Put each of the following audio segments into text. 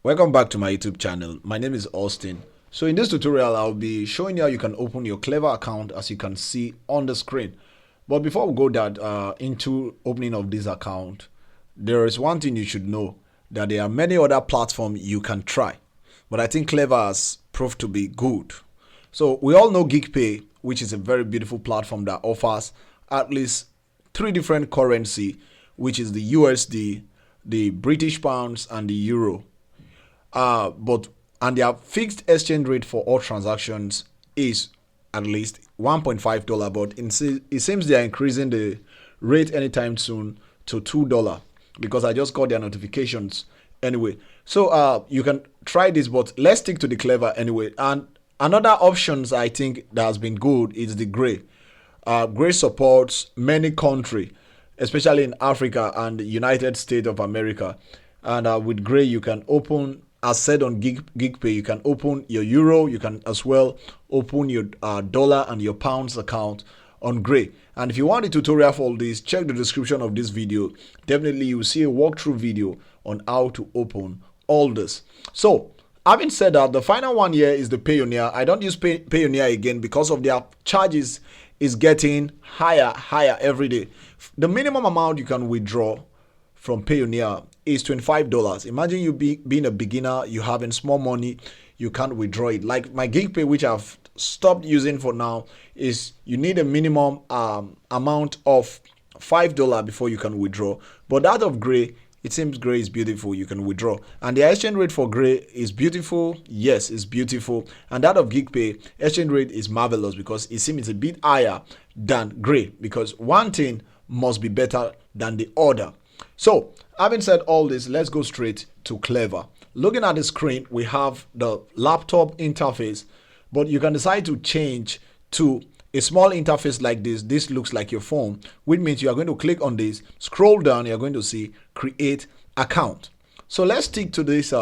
Welcome back to my YouTube channel. My name is Austin. So in this tutorial, I'll be showing you how you can open your Cleva account as you can see on the screen. But before we go into opening of this account, there is one thing you should know, that there are many other platforms you can try. But I think Cleva has proved to be good. So we all know GigPay, which is a very beautiful platform that offers at least three different currency, which is the USD, the British pounds, and the euro. And their fixed exchange rate for all transactions is at least $1.5, but it seems they are increasing the rate anytime soon to $2 because I just got their notifications anyway. So you can try this, but let's stick to the Cleva anyway. And another options I think that has been good is the Gray. Gray supports many countries, especially in Africa and the United States of America. And with Gray, you can open, as said on GigPay, you can open your euro, you can as well open your dollar and your pounds account on Gray. And if you want a tutorial for all this, check the description of this video. Definitely you will see a walkthrough video on how to open all this. So having said that, the final one here is the Payoneer. I don't use Payoneer again because of their charges is getting higher every day. The minimum amount you can withdraw from Payoneer is $25. Imagine you being a beginner, you having small money, you can't withdraw it. Like my GigPay, which I've stopped using for now, is you need a minimum amount of $5 before you can withdraw. But that of Gray, it seems Gray is beautiful, you can withdraw. And the exchange rate for Gray is beautiful. Yes, it's beautiful. And that of GigPay, exchange rate is marvelous because it seems it's a bit higher than Gray, because one thing must be better than the other. So having said all this, let's go straight to Cleva. Looking at the screen, we have the laptop interface, but you can decide to change to a small interface like this. This looks like your phone, which means you are going to click on this, scroll down, you're going to see create account. So let's stick to this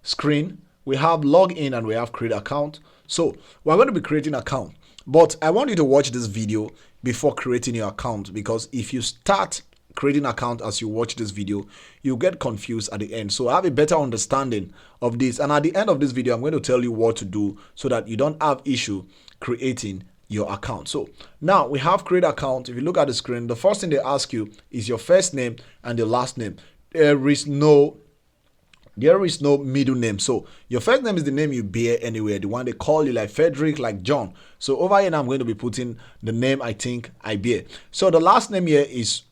screen. We have login and we have create account. So we're going to be creating account, but I want you to watch this video before creating your account, because if you start creating account as you watch this video, you get confused at the end. So have a better understanding of this, and at the end of this video I'm going to tell you what to do so that you don't have issue creating your account. So now we have create account. If you look at the screen, the first thing they ask you is your first name and your last name. There is no middle name. So your first name is the name you bear anywhere, the one they call you, like Frederick, like John. So over here now I'm going to be putting the name I think I bear. So the last name here is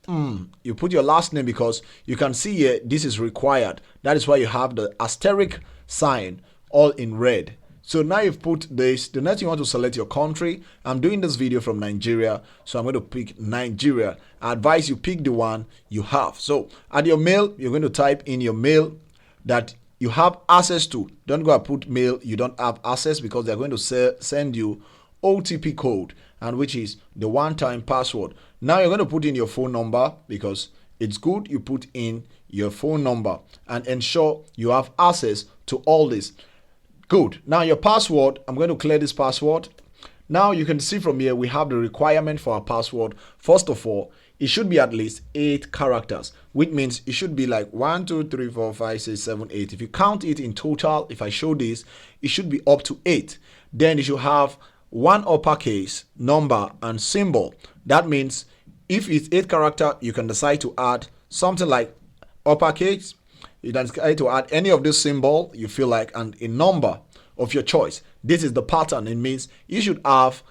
you put your last name because you can see here this is required. That is why you have the asterisk sign all in red. So now you've put this. The next you want to select your country. I'm doing this video from Nigeria, so I'm going to pick Nigeria. I advise you pick the one you have. So at your mail, you're going to type in your mail that you have access to. Don't go and put mail you don't have access, because they're going to send you OTP code, and which is the one-time password. Now you're going to put in your phone number, because it's good you put in your phone number and ensure you have access to all this. Good. Now your password, I'm going to clear this password. Now you can see from here we have the requirement for our password. First of all, it should be at least 8 characters, which means it should be like 1, 2, 3, 4, 5, 6, 7, 8. If you count it in total, if I show this, it should be up to 8. Then it should have one uppercase, number, and symbol. That means if it's 8 character, you can decide to add something like uppercase. You can decide to add any of this symbol you feel like, and a number of your choice. This is the pattern. It means you should have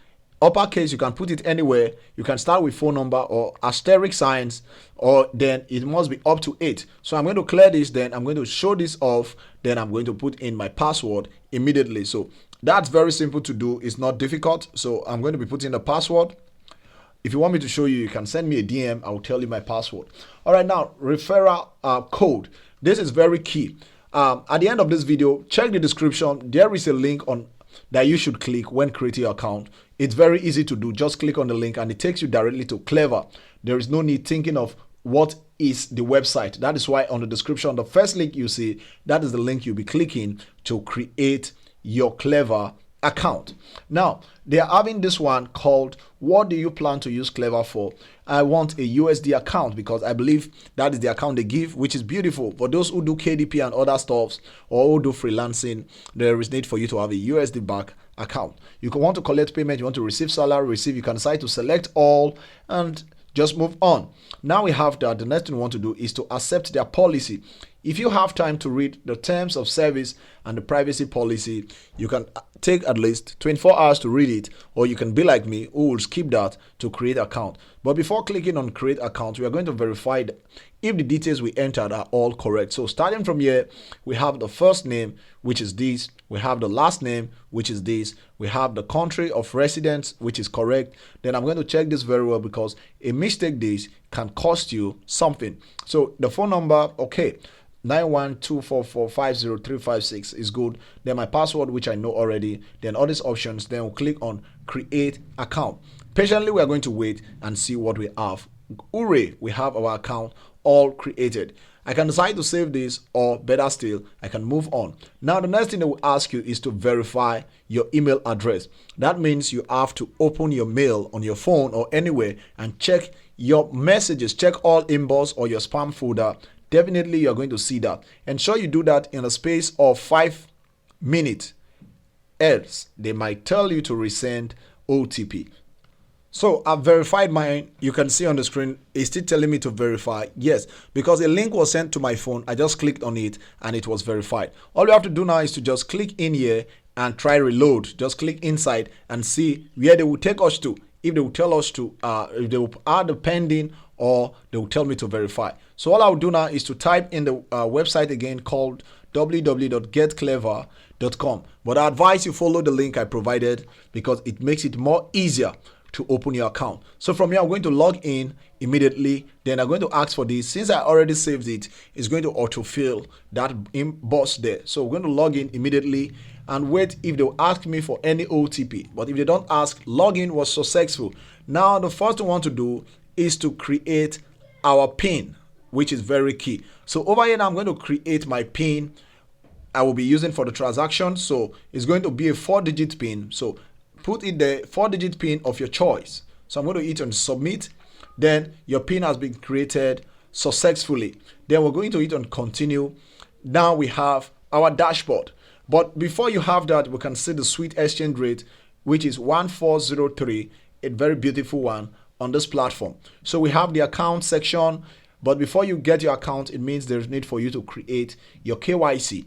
uppercase, you can put it anywhere. You can start with phone number or asterisk signs, or then it must be up to 8. So I'm going to clear this, then I'm going to show this off, then I'm going to put in my password immediately. So that's very simple to do. It's not difficult. So I'm going to be putting the password. If you want me to show you, you can send me a DM. I will tell you my password. All right, now referral code. This is very key. At the end of this video, check the description. There is a link on that you should click when creating your account. It's very easy to do. Just click on the link and it takes you directly to Cleva. There is no need thinking of what is the website. That is why on the description, the first link you see, that is the link you'll be clicking to create your Cleva account. Now they are having this one called what do you plan to use Cleva for? I want a USD account because I believe that is the account they give, which is beautiful. For those who do KDP and other stuffs or who do freelancing, there is need for you to have a USD back account. You can want to collect payment, you want to receive salary, you can decide to select all and just move on. Now we have that. The next thing we want to do is to accept their policy. If you have time to read the terms of service and the privacy policy, you can take at least 24 hours to read it, or you can be like me who will skip that to create account. But before clicking on create account, we are going to verify if the details we entered are all correct. So starting from here, we have the first name, which is this. We have the last name, which is this. We have the country of residence, which is correct. Then I'm going to check this very well because a mistake this can cost you something. So the phone number, okay, 912445036 is good. Then my password, which I know already. Then all these options. Then we'll click on create account. Patiently, we are going to wait and see what we have. Hooray! We have our account all created. I can decide to save this, or better still, I can move on. Now the next thing they will ask you is to verify your email address. That means you have to open your mail on your phone or anywhere and check your messages, check all inbox or your spam folder. Definitely you're going to see that. Ensure you do that in a space of 5 minutes. Else they might tell you to resend OTP. So I've verified mine. You can see on the screen, it's still telling me to verify. Yes, because a link was sent to my phone. I just clicked on it and it was verified. All you have to do now is to just click in here and try reload. Just click inside and see where they will take us to. If they will tell us to, if they will add the pending, or they will tell me to verify. So all I will do now is to type in the website again called www.getcleva.com. But I advise you follow the link I provided because it makes it more easier to open your account. So from here, I'm going to log in immediately. Then I'm going to ask for this. Since I already saved it, it's going to autofill that inbox there. So we're going to log in immediately and wait if they'll ask me for any OTP. But if they don't ask, login was successful. Now the first thing we want to do is to create our PIN, which is very key. So over here now, I'm going to create my PIN I will be using for the transaction. So it's going to be a 4-digit PIN. So put in the 4-digit PIN of your choice. So I'm going to hit on submit. Then your PIN has been created successfully. Then we're going to hit on continue. Now we have our dashboard. But before you have that, we can see the sweet exchange rate, which is 1403, a very beautiful one on this platform. So we have the account section, but before you get your account, it means there's need for you to create your KYC.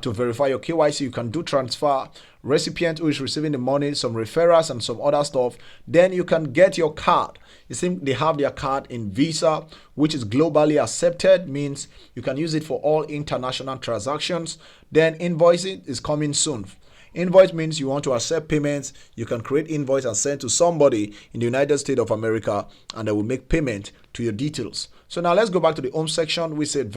To verify your KYC, you can do transfer, recipient who is receiving the money, some referrals and some other stuff. Then you can get your card. You see, they have their card in Visa, which is globally accepted, means you can use it for all international transactions. Then invoicing is coming soon. Invoice means you want to accept payments. You can create invoice and send to somebody in the United States of America, and they will make payment to your details. So now let's go back to the home section. We said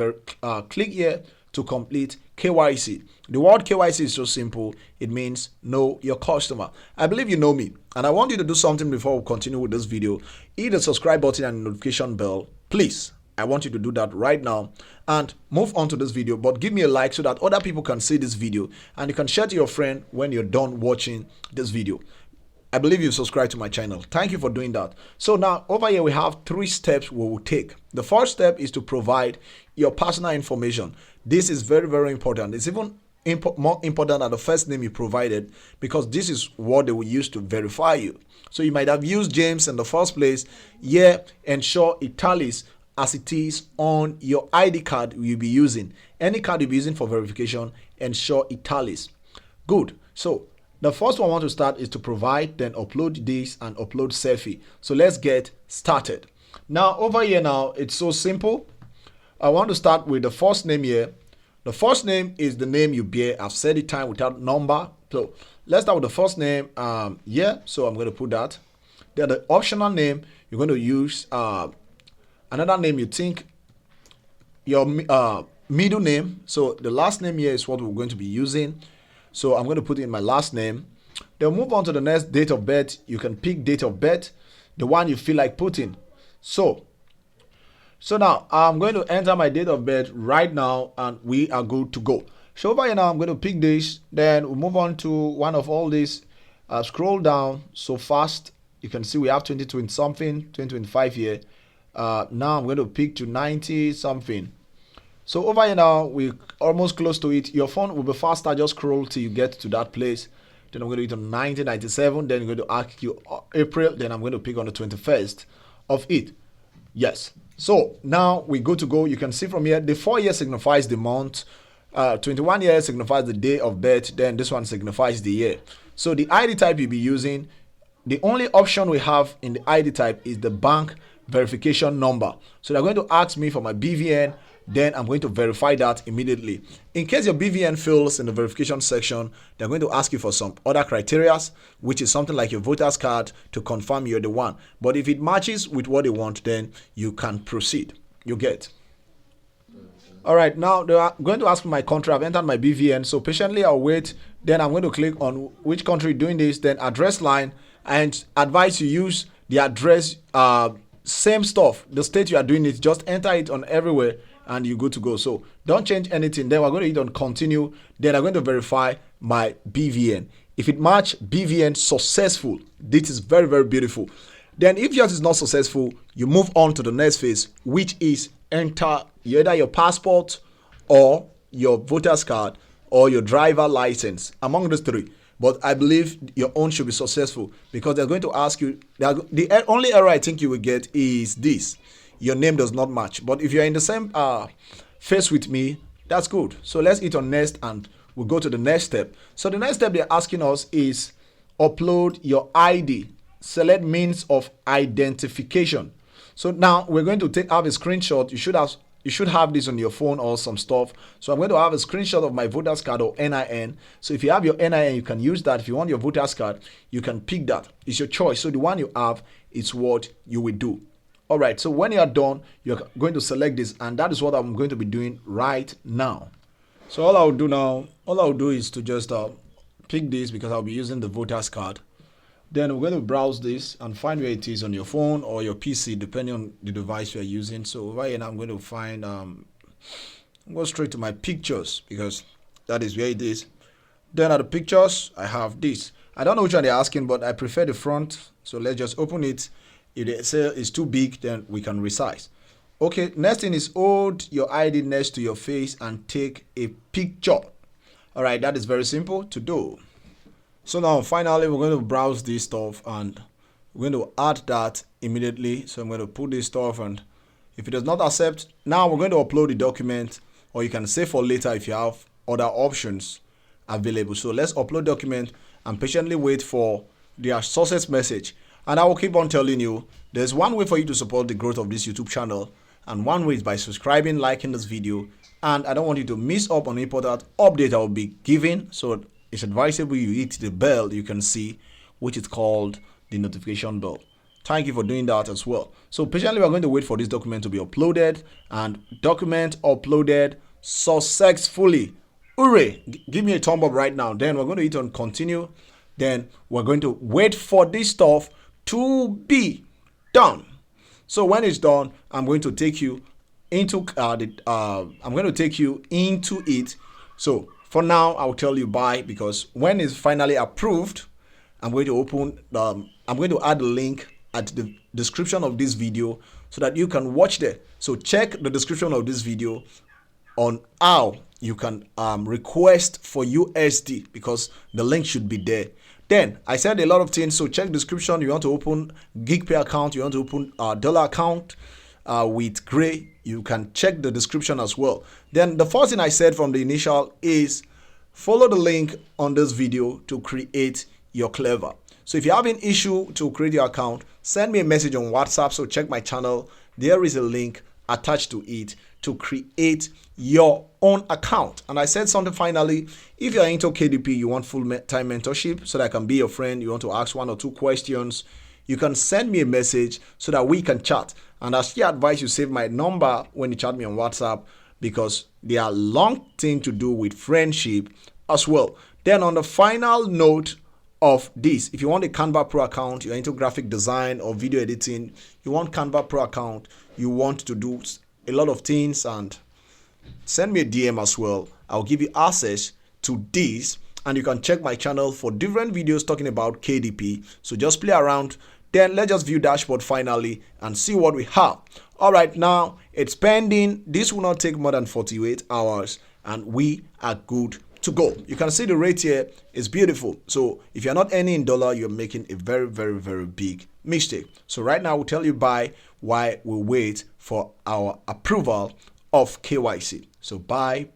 click here to complete KYC. The word KYC is so simple. It means know your customer. I believe you know me, and I want you to do something before we continue with this video. Hit the subscribe button and notification bell, please. I want you to do that right now and move on to this video, but give me a like so that other people can see this video and you can share to your friend when you're done watching this video. I believe you subscribe to my channel. Thank you for doing that. So now over here we have 3 steps we will take. The first step is to provide your personal information. This is very, very important. It's even more important than the first name you provided, because this is what they will use to verify you. So you might have used James in the first place. Yeah, ensure it tallies as it is on your ID card you'll be using. Any card you'll be using for verification, ensure it tallies. Good. So the first one I want to start is to provide, then upload this and upload selfie. So let's get started. Now over here now, it's so simple. I want to start with the first name here. The first name is the name you bear. I've said it time without number. So let's start with the first name. Yeah, so I'm going to put that. Then the optional name, you're going to use another name you think your middle name. So the last name here is what we're going to be using. So I'm going to put in my last name. Then move on to the next date of birth. You can pick date of birth, the one you feel like putting. So now I'm going to enter my date of birth right now and we are good to go. So over here now, I'm going to pick this. Then we'll move on to one of all these. Scroll down so fast. You can see we have 2020 something, 2025 here. Now I'm going to pick to 90 something. So over here now, we're almost close to it. Your phone will be faster. Just scroll till you get to that place. Then I'm going to hit on 1997. Then I'm going to ask you April. Then I'm going to pick on the 21st of it. Yes. So now we go to go. You can see from here, the 4 year signifies the month. 21 years signifies the day of birth. Then this one signifies the year. So the ID type you'll be using, the only option we have in the ID type is the bank verification number. So they're going to ask me for my BVN. Then I'm going to verify that immediately. In case your BVN fails in the verification section, they're going to ask you for some other criteria, which is something like your voter's card to confirm you're the one. But if it matches with what they want, then you can proceed. You get. All right, now they are going to ask for my country. I've entered my BVN, so patiently I'll wait. Then I'm going to click on which country doing this, then address line, and advise you use the address, same stuff. The state you are doing it, just enter it on everywhere, and you're good to go. So don't change anything. Then we're going to hit on continue. Then I'm going to verify my BVN. If it match BVN successful, this is very, very beautiful. Then if yours is not successful, you move on to the next phase, which is enter either your passport or your voter's card or your driver license, among those three. But I believe your own should be successful because they're going to ask you. The only error I think you will get is this: your name does not match. But if you're in the same phase with me, that's good. So let's hit on next and we'll go to the next step. So the next step they're asking us is upload your ID. Select means of identification. So now we're going to have a screenshot. You should have this on your phone or some stuff. So I'm going to have a screenshot of my voter's card or NIN. So if you have your NIN, you can use that. If you want your voter's card, you can pick that. It's your choice. So the one you have is what you will do. All right. So when you are done, you're going to select this, and that is what I'm going to be doing right now. So all I'll do is to just pick this because I'll be using the voter's card. Then we're going to browse this and find where it is on your phone or your PC, depending on the device you're using. So right here, I'm going to find, go straight to my pictures because that is where it is. Then at the pictures, I have this. I don't know which one they're asking, but I prefer the front. So let's just open it. If they say it's too big, then we can resize. Okay, next thing is hold your ID next to your face and take a picture. All right, that is very simple to do. So now finally we're going to browse this stuff and we're going to add that immediately. So I'm going to put this stuff, and if it does not accept, now we're going to upload the document, or you can save for later if you have other options available. So let's upload document and patiently wait for their success message. And I will keep on telling you, there's one way for you to support the growth of this YouTube channel, and one way is by subscribing, liking this video. And I don't want you to miss up on important update I will be giving. So it's advisable you hit the bell you can see, which is called the notification bell. Thank you for doing that as well. So patiently we're going to wait for this document to be uploaded, and document uploaded successfully. Hooray! Give me a thumb up right now. Then we're going to hit on continue. Then we're going to wait for this stuff to be done. So when it's done, I'm going to take you into it. So for now, I'll tell you bye, because when it's finally approved, I'm going to add a link at the description of this video so that you can watch there. So check the description of this video on how you can request for USD, because the link should be there. Then I said a lot of things, so check description. You want to open GigPay account, you want to open dollar account with Gray, you can check the description as well. Then the first thing I said from the initial is follow the link on this video to create your Cleva. So if you have an issue to create your account, send me a message on WhatsApp. So check my channel. There is a link attached to it to create your own account. And I said something finally, if you're into KDP, you want full-time mentorship so that I can be your friend, you want to ask 1 or 2 questions, you can send me a message so that we can chat. And I still advise you save my number when you chat me on WhatsApp, because there are long things to do with friendship as well. Then on the final note of this, if you want a Canva Pro account, you're into graphic design or video editing, you want Canva Pro account, you want to do a lot of things and send me a DM as well. I'll give you access to this, and you can check my channel for different videos talking about KDP. So just play around. Then let's just view dashboard finally and see what we have. All right, now it's pending. This will not take more than 48 hours and we are good to go. You can see the rate here is beautiful. So if you're not earning in dollar, you're making a very, very, very big mistake. So right now we'll tell you buy while we wait for our approval of KYC. So buy.